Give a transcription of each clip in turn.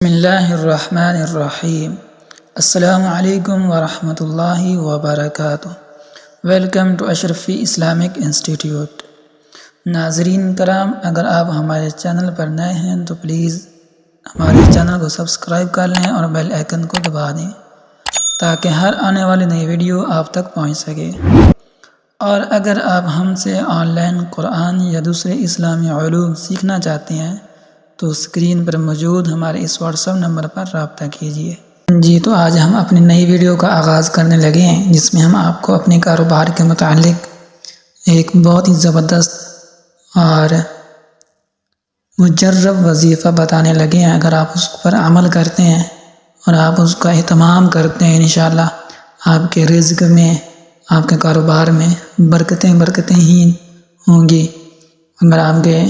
بسم اللہ الرحمن الرحیم۔ السلام علیکم ورحمۃ اللہ وبرکاتہ۔ Welcome to Ashrafi Islamic Institute. ناظرین کرام، اگر آپ ہمارے چینل پر نئے ہیں تو پلیز ہمارے چینل کو سبسکرائب کر لیں اور بیل آئیکن کو دبا دیں تاکہ ہر آنے والی نئی ویڈیو آپ تک پہنچ سکے۔ اور اگر آپ ہم سے آن لائن قرآن یا دوسرے اسلامی علوم سیکھنا چاہتے ہیں تو اسکرین پر موجود ہمارے اس واٹس ایپ نمبر پر رابطہ کیجیے۔ تو آج ہم اپنی نئی ویڈیو کا آغاز کرنے لگے ہیں، جس میں ہم آپ کو اپنے کاروبار کے متعلق ایک بہت ہی زبردست اور مجرب وظیفہ بتانے لگے ہیں۔ اگر آپ اس پر عمل کرتے ہیں اور آپ اس کا اہتمام کرتے ہیں، انشاءاللہ آپ کے رزق میں، آپ کے کاروبار میں برکتیں ہی ہوں گی۔ اگر آپ کے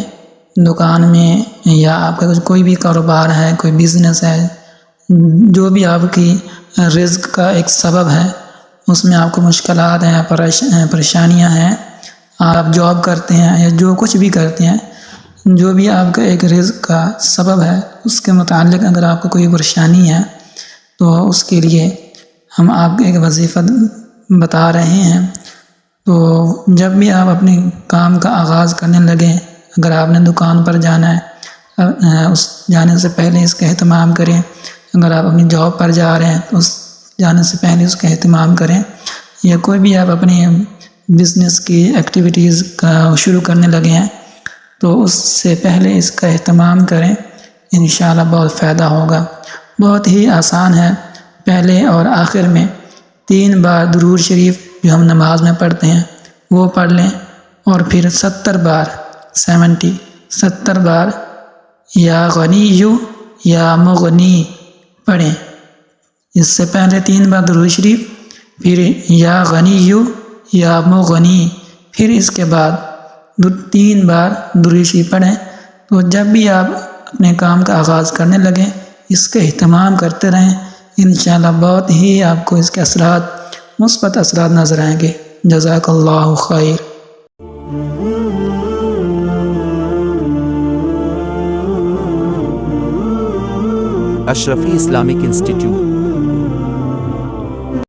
دکان میں یا آپ کا کوئی بھی کاروبار ہے، کوئی بزنس ہے، جو بھی آپ کی رزق کا ایک سبب ہے، اس میں آپ کو مشکلات ہیں، پریشانیاں ہیں، آپ جاب کرتے ہیں یا جو کچھ بھی کرتے ہیں، جو بھی آپ کا ایک رزق کا سبب ہے، اس کے متعلق اگر آپ کو کوئی پریشانی ہے تو اس کے لیے ہم آپ کو ایک وظیفہ بتا رہے ہیں۔ تو جب بھی آپ اپنے کام کا آغاز کرنے لگیں، اگر آپ نے دکان پر جانا ہے، اس جانے سے پہلے اس کا اہتمام کریں۔ اگر آپ اپنی جاب پر جا رہے ہیں تو اس جانے سے پہلے اس کا اہتمام کریں، یا کوئی بھی آپ اپنی بزنس کی ایکٹیویٹیز کا شروع کرنے لگے ہیں تو اس سے پہلے اس کا اہتمام کریں، انشاءاللہ بہت فائدہ ہوگا۔ بہت ہی آسان ہے۔ پہلے اور آخر میں 3 بار درود شریف جو ہم نماز میں پڑھتے ہیں وہ پڑھ لیں، اور پھر 70 بار یا غنی یا مغنی پڑھیں۔ اس سے پہلے 3 بار درود شریف، پھر یا غنی یا مغنی، پھر اس کے بعد 3 بار درود شریف پڑھیں۔ تو جب بھی آپ اپنے کام کا آغاز کرنے لگیں، اس کا اہتمام کرتے رہیں، انشاءاللہ بہت ہی آپ کو اس کے مثبت اثرات نظر آئیں گے۔ جزاک اللہ خیر۔ اشرفی اسلامک انسٹیٹیوٹ